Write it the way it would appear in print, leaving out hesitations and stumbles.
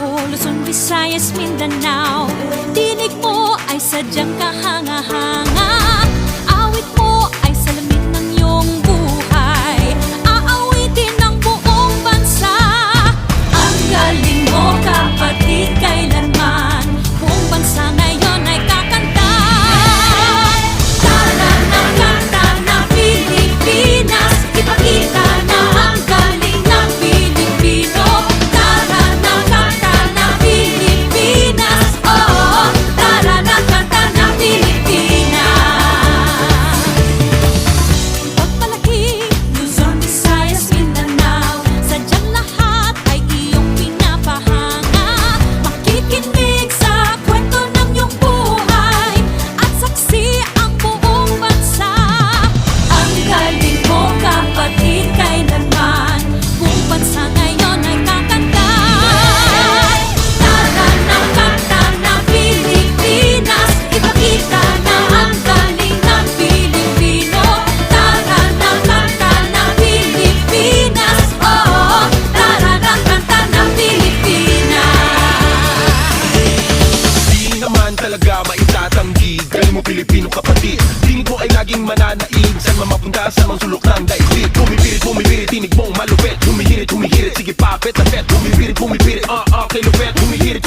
ko, Luzon, Visayas, Mindanao. Tinig mo ay sadyang kahanga-hanga. Awit mo ay salamin ng iyong buhay. Aawitin ng buong bansa. Ang galing mo, kapatid, kailanman buong bansa ngayon ay kakanta. Tara na, kanta na Pilipinas, ipakita na ang galing ng Pilipino. Tara na, kanta na Pilipinas, oh, tara na, kanta na Pilipinas. Pagpalaki, Luzon, Visayas, Mindanao, sadyang lahat ay iyong pinapahanga. Makikinig sa kwento ng iyong buhay at saksi ang buong bansa. Ang galing mo, kapatid, kailanman buong bansa ngayon ay kakanta. Tara na, kanta na Pilipinas, ipakita na ang galing ng Pilipino. Tara na, kanta na Pilipinas, oh, tara na, kanta na Pilipinas. Di naman talaga maitatanggi, galing mo Pilipino kapatid. Tingin ko ay laging mananaig, saan man mapunta sa mga sulok ng daigdig. Bumibirit, tinig mong malupit. Humihirit, sige papet na pet. Bumibirit, kay lupet. Humihirit,